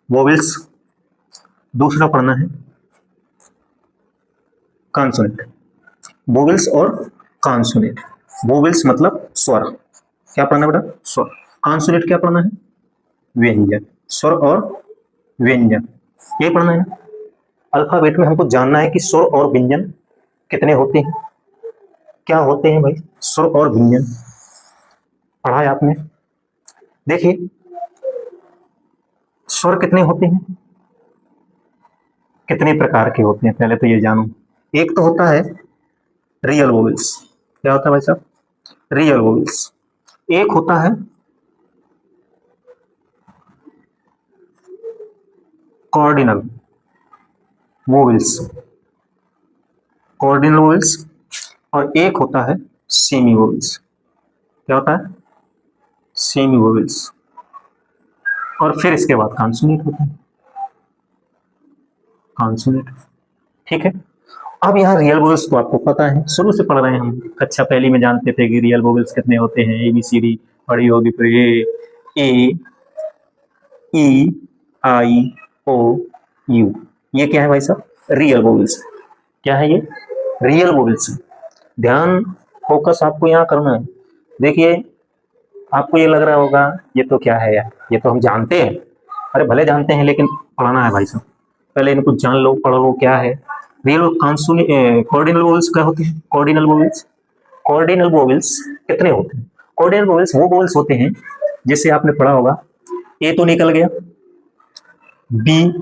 Vowels, दूसरा पढ़ना है कॉन्सोनेंट। वोवेल्स और कॉन्सोनेंट। वोवेल्स मतलब स्वर, क्या पढ़ना बेटा? स्वर। कॉन्सोनेंट क्या पढ़ना है? व्यंजन। स्वर और व्यंजन, ये पढ़ना है। अल्फाबेट में हमको जानना है कि स्वर और व्यंजन कितने होते हैं, क्या होते हैं भाई स्वर और व्यंजन, पढ़ा है आपने। देखिए स्वर कितने होते हैं, कितने प्रकार के होते हैं, पहले तो ये जानो। एक तो होता है रियल वोवेल्स, क्या होता है भाई साहब? Real vowels. एक होता है कॉर्डिनल वोवेल्स, कॉर्डिनल वोवेल्स, और एक होता है सेमी वोवेल्स। क्या होता है? Semi vowels. और फिर इसके बाद कॉन्सोनेंट होता है, कॉन्सोनेंट। ठीक है। अब यहाँ रियल वोवेल्स तो आपको पता है, शुरू से पढ़ रहे हैं हम, कक्षा पहली में जानते थे कि रियल वोवेल्स कितने होते हैं। ए बी सी डी पढ़ी होगी, फिर ए ई आई ओ यू, ये क्या है भाई साहब? Real vowels. क्या है ये? Real vowels. ध्यान फोकस आपको यहाँ करना है। देखिए आपको ये लग रहा होगा ये तो क्या है यार, ये तो हम जानते हैं। अरे भले जानते हैं लेकिन पढ़ना है भाई साहब, पहले इनको जान लो, पढ़ लो क्या है। रियल कॉर्डिनल वोवेल्स क्या होते हैं? कॉर्डिनल वोवेल्स, कॉर्डिनल वोवेल्स कितने होते हैं? कॉर्डिनल वोवेल्स वो वोवेल्स होते हैं, जैसे आपने पढ़ा होगा, ए तो निकल गया, B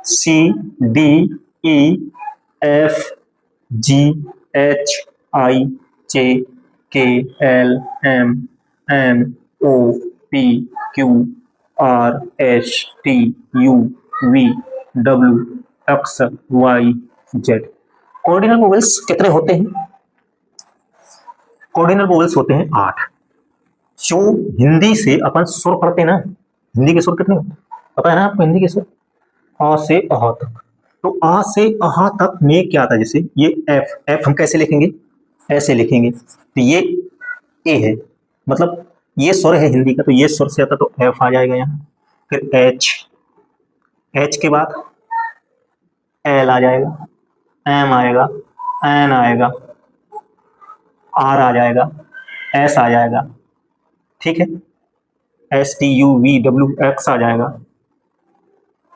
C D E F G H I J K L M N O P Q R S T U V W X Y Z. Cardinal vowels कितने होते हैं? कॉर्डिनल वोवेल्स होते हैं 8। जो हिंदी से अपन सुर पढ़ते हैं ना, हिंदी के सुर कितने होते हैं पता है ना आपको? हिंदी के सुर अ से अह तक। तो आ से अह तक में क्या था, जैसे ये एफ, एफ हम कैसे लिखेंगे? ऐसे लिखेंगे। तो ये ए है, मतलब ये स्वर है हिंदी का, तो ये स्वर से आता तो एफ आ जाएगा यहाँ। फिर एच, एच के बाद एल आ जाएगा, एम आएगा, एन आएगा, आर आ जाएगा, एस आ जाएगा। ठीक है। S T U V W X आ जाएगा।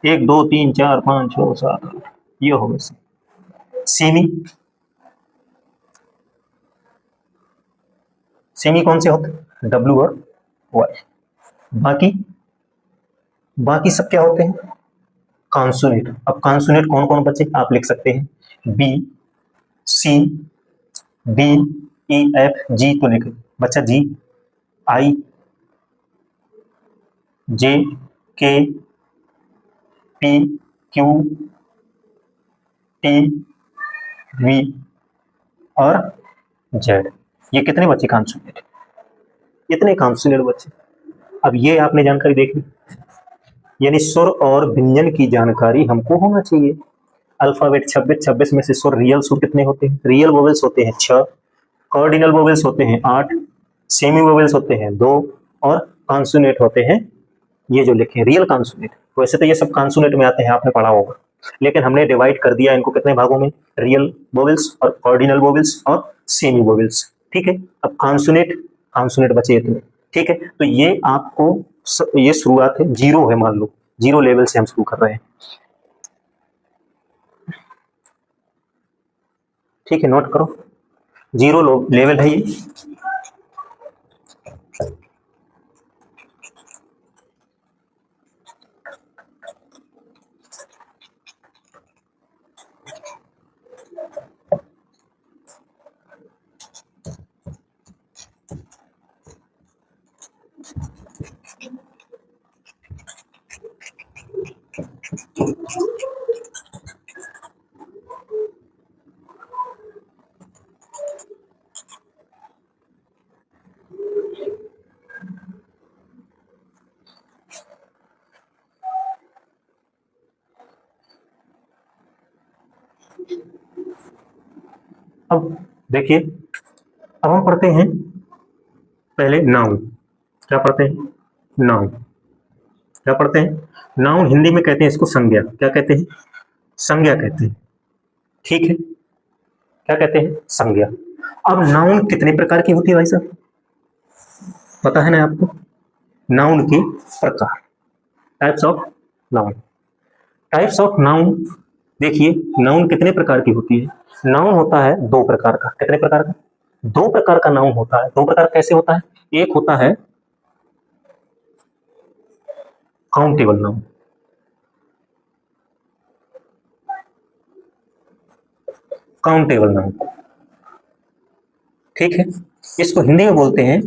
1 2 3 4 5 6 7 8, ये हो गए। सेमी, सेमी कौन से होते हैं? डब्ल्यू और वाई। बाकी बाकी सब क्या होते हैं? कॉन्सोनेंट। अब कॉन्सोनेंट कौन कौन बचे आप लिख सकते हैं? B C D E F G, तो लिखे बच्चा जी, I J K P Q T V और जेड। ये कितने बच्चे कॉन्सोनेंट? इतने कॉन्सोनेंट बच्चे। अब ये आपने जानकारी देख ली, यानी स्वर और व्यंजन की जानकारी हमको होना चाहिए। अल्फाबेट 26, 26 में से स्वर रियल स्वर कितने होते हैं? रियल वोवेल्स होते हैं 6, कॉर्डिनल वोवेल्स होते हैं 8, सेमी वोवेल्स होते हैं 2, और कॉन्सोनेंट होते हैं ये जो लिखे रियल कॉन्सोनेंट। वैसे तो ये सब कॉन्सोनेंट में आते हैं, आपने पढ़ा होगा, लेकिन हमने डिवाइड कर दिया इनको कितने भागों में? रियल वोवेल्स और कॉर्डिनल वोवेल्स और सेमी वोवेल्स। ठीक है। अब कॉन्सोनेंट, कॉन्सोनेंट बचे इतने। ठीक है। तो ये आपको ये शुरुआत है, जीरो है, मान लो जीरो लेवल से हम शुरू कर रहे हैं। ठीक है, नोट करो, जीरो लेवल है ये। अब देखिए, अब हम पढ़ते हैं पहले नाउन। क्या पढ़ते हैं? नाउन। क्या पढ़ते हैं? नाउन हिंदी में कहते हैं इसको संज्ञा। क्या कहते हैं? संज्ञा कहते हैं। ठीक है, क्या कहते हैं? संज्ञा। अब नाउन कितने प्रकार की होती है भाई साहब, पता है ना आपको? नाउन के प्रकार, types of noun. Types of noun, देखिए नाउन कितने प्रकार की होती है। नाउन होता है दो प्रकार का। कितने प्रकार का? दो प्रकार का नाउन होता है। दो प्रकार कैसे होता है? एक होता है काउंटेबल नाउन, काउंटेबल नाउन। ठीक है, इसको हिंदी में बोलते हैं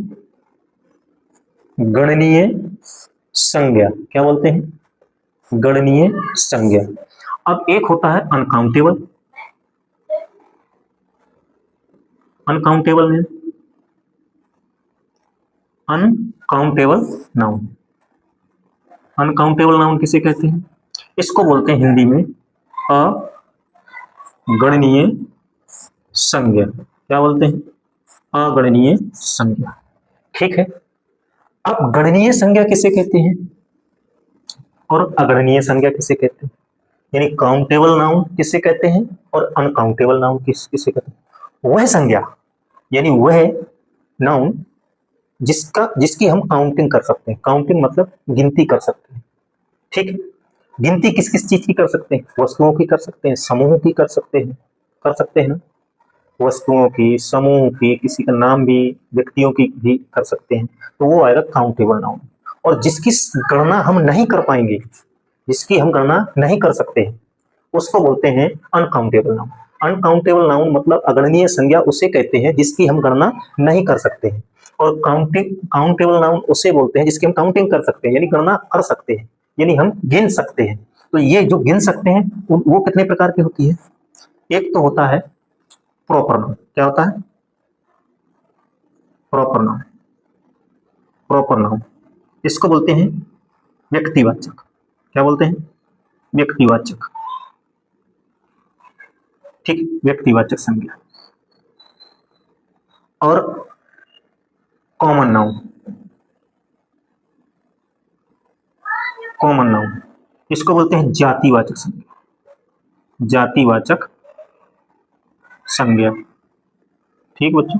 गणनीय संज्ञा। क्या बोलते हैं? गणनीय संज्ञा। अब एक होता है uncountable, uncountable name, uncountable noun. Uncountable noun किसे कहते हैं? इसको बोलते हैं हिंदी में अगणनीय संज्ञा। क्या बोलते हैं? अगणनीय संज्ञा। ठीक है, अब गणनीय संज्ञा किसे कहते हैं और अगणनीय संज्ञा किसे कहते हैं? यानी काउंटेबल नाउन किसे कहते हैं और अनकाउंटेबल नाउन किसे कहते हैं? वह संज्ञा, यानी वह नाउन जिसकी हम काउंटिंग कर सकते हैं। काउंटिंग मतलब गिनती कर सकते हैं। ठीक है, गिनती किस किस चीज की कर सकते हैं? वस्तुओं की कर सकते हैं, समूह की कर सकते हैं, कर सकते हैं ना? वस्तुओं की, समूह की, किसी का नाम भी, व्यक्तियों की भी कर सकते हैं, तो वो आएगा काउंटेबल नाउन। और जिसकी गणना हम नहीं कर पाएंगे, जिसकी हम गणना नहीं कर सकते हैं, उसको बोलते हैं अनकाउंटेबल नाउन। अनकाउंटेबल नाउन मतलब अगणनीय संज्ञा उसे कहते हैं जिसकी हम गणना नहीं कर सकते हैं। और काउंटेबल नाउन उसे बोलते हैं जिसकी हम काउंटिंग कर सकते हैं, यानी गणना कर सकते हैं, यानी हम गिन सकते हैं। तो ये जो गिन सकते हैं वो कितने प्रकार की होती है? एक तो होता है प्रॉपर नाउन। क्या होता है? Proper noun. प्रॉपर नाउन इसको बोलते हैं व्यक्तिवाचक। क्या बोलते हैं? व्यक्तिवाचक। ठीक, व्यक्तिवाचक संज्ञा। और कॉमन नाउन, कॉमन नाउन इसको बोलते हैं जातिवाचक संज्ञा। जातिवाचक संज्ञा। ठीक बच्चों,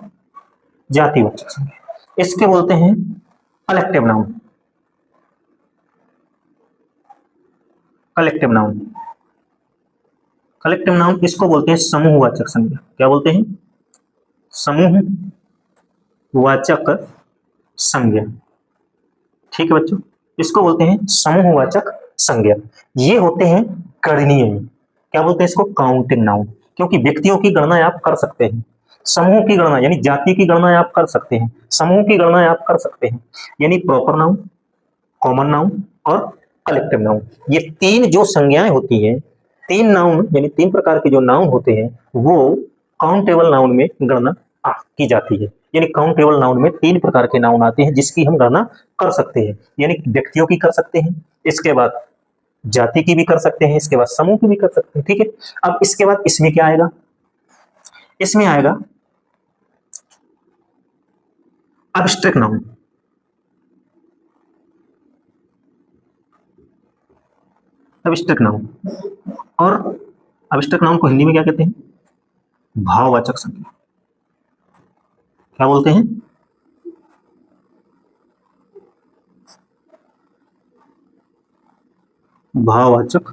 जातिवाचक संज्ञा। इसके बोलते हैं collective noun. Collective noun, collective noun इसको बोलते हैं समूहवाचक संज्ञा। क्या बोलते हैं? समूहवाचक संज्ञा। ठीक है बच्चों, इसको बोलते हैं समूहवाचक संज्ञा। ये होते हैं गणनीय। क्या बोलते हैं इसको? Counting noun. क्योंकि व्यक्तियों की गणना आप कर सकते हैं, समूह की गणना यानी जाति की गणना आप कर सकते हैं, समूह की गणना आप कर सकते हैं, यानी प्रॉपर नाउन, कॉमन नाउन और कलेक्टिव नाउन। ये तीन जो संज्ञाएं होती हैं, तीन नाउन यानी तीन प्रकार के जो नाउन होते हैं, वो काउंटेबल नाउन में गणना की जाती है। यानी काउंटेबल नाउन में तीन प्रकार के नाउन आते हैं जिसकी हम गणना कर सकते हैं। यानी व्यक्तियों की कर सकते हैं, इसके बाद जाति की भी कर सकते हैं, इसके बाद समूह की भी कर सकते हैं। ठीक है, अब इसके बाद इसमें क्या आएगा? इसमें आएगा एब्स्ट्रैक्ट नाउन। एब्स्ट्रैक्ट नाउन, और एब्स्ट्रैक्ट नाउन को हिंदी में क्या कहते हैं? भाववाचक संज्ञा। क्या बोलते हैं? भाववाचक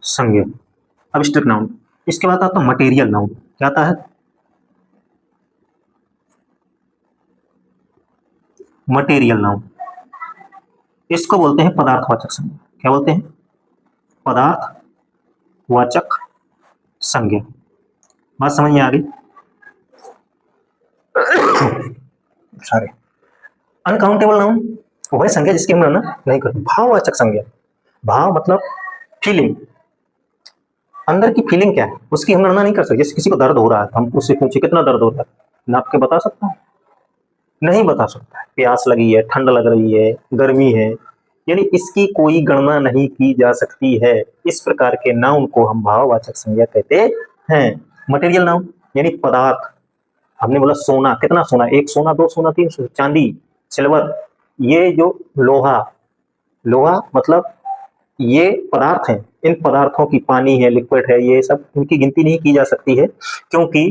संज्ञा, एब्स्ट्रैक्ट नाउन। इसके बाद आता है मटेरियल नाउन। क्या आता है? मटेरियल नाउन, इसको बोलते हैं पदार्थवाचक संज्ञा। क्या बोलते हैं? पदार्थवाचक संज्ञा। बात समझ में आ गई? सॉरी। अनकाउंटेबल नाउन वह संज्ञा जिसकी हम गणना नहीं करते। भाववाचक संज्ञा, भाव मतलब फीलिंग, अंदर की फीलिंग क्या है उसकी हम गणना नहीं कर सकते। जैसे किसी को दर्द हो रहा है, हम उससे पूछे कितना दर्द हो रहा है, ना आपके बता सकता है? नहीं बता सकता है। प्यास लगी है, ठंड लग रही है, गर्मी है, यानी इसकी कोई गणना नहीं की जा सकती है। इस प्रकार के नाउन को हम भाववाचक संज्ञा कहते हैं। मटेरियल नाउन यानी पदार्थ, हमने बोला सोना, कितना सोना? एक सोना, दो सोना, तीन सोना, चांदी, सिल्वर, ये जो लोहा, लोहा मतलब ये पदार्थ हैं, इन पदार्थों की पानी है, लिक्विड है, ये सब इनकी गिनती नहीं की जा सकती है, क्योंकि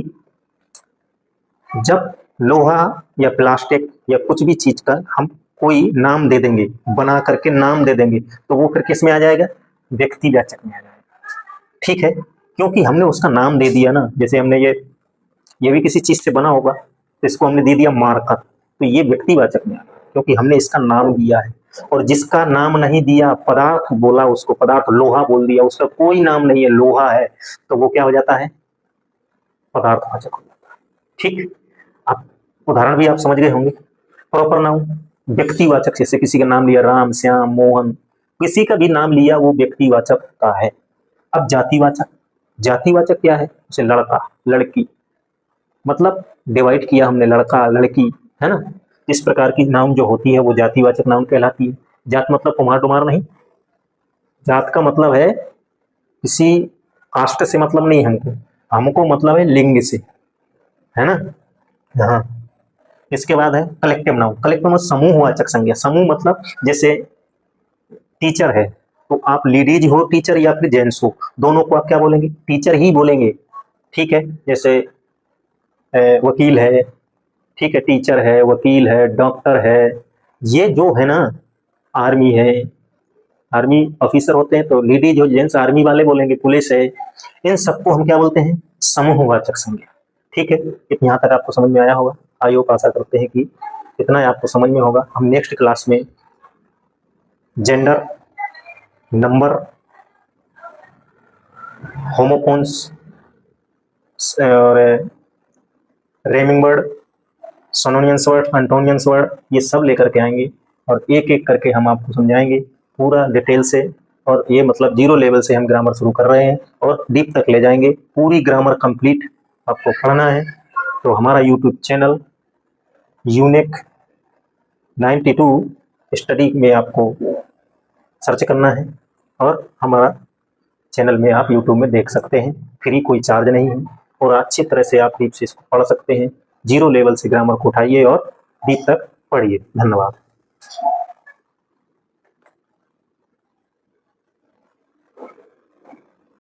जब लोहा या प्लास्टिक या कुछ भी चीज का हम कोई नाम दे देंगे, बना करके नाम दे देंगे, तो वो फिर किस में आ जाएगा? व्यक्तिवाचक में आ जाएगा। ठीक है, क्योंकि हमने उसका नाम दे दिया ना, जैसे हमने ये भी किसी चीज से बना होगा, तो इसको हमने दे दिया मार्कर, तो ये व्यक्तिवाचक में आ गया, क्योंकि हमने इसका नाम दिया है। और जिसका नाम नहीं दिया, पदार्थ बोला उसको, पदार्थ लोहा बोल दिया, उसका कोई नाम नहीं है, लोहा है, तो वो क्या हो जाता है? पदार्थवाचक हो जाता है। ठीक, आप उदाहरण भी आप समझ गए होंगे। प्रॉपर नाउन व्यक्तिवाचक, जैसे किसी का नाम लिया राम, श्याम, मोहन, किसी का भी नाम लिया वो व्यक्तिवाचक का है। अब जातिवाचक, जातिवाचक क्या है? जैसे लड़का, लड़की, मतलब डिवाइड किया हमने, लड़का, लड़की, है ना? इस प्रकार की नाउन जो होती है वो जातिवाचक नाउन कहलाती है। जात मतलब कुम्हार टुमार नहीं, जात का मतलब है किसी कास्ट से मतलब नहीं हमको, हमको मतलब है लिंग से, है ना? हाँ। इसके बाद है कलेक्टिव नाउन, कलेक्टिव मतलब समूहवाचक संज्ञा। समूह मतलब जैसे टीचर है, तो आप लेडीज हो टीचर या फिर जेंट्स हो, दोनों को आप क्या बोलेंगे? टीचर ही बोलेंगे। ठीक है, जैसे वकील है, ठीक है, टीचर है, वकील है, डॉक्टर है, ये जो है ना, आर्मी है, आर्मी ऑफिसर होते हैं, तो लेडीज हो जेंट्स आर्मी वाले बोलेंगे, पुलिस है, इन सबको हम क्या बोलते हैं? समूहवाचक संज्ञा। ठीक है, यहाँ तक आपको समझ में आया होगा। आई होप, आशा करते हैं कि इतना आपको समझ में होगा। हम नेक्स्ट क्लास में जेंडर, नंबर, होमोफोन्स और रेमिंग वर्ड, सोनोनियंस वर्ड, एंटोनियंस वर्ड, ये सब लेकर के आएंगे और एक एक करके हम आपको समझाएंगे पूरा डिटेल से। और ये मतलब 0 लेवल से हम ग्रामर शुरू कर रहे हैं और डीप तक ले जाएंगे, पूरी ग्रामर कंप्लीट आपको पढ़ना है। तो हमारा यूट्यूब चैनल यूनिक 92 स्टडी में आपको सर्च करना है और हमारा चैनल में आप यूट्यूब में देख सकते हैं, फ्री, कोई चार्ज नहीं है, और अच्छी तरह से आप डीप से इसको पढ़ सकते हैं। 0 लेवल से ग्रामर को उठाइए और डीप तक पढ़िए। धन्यवाद।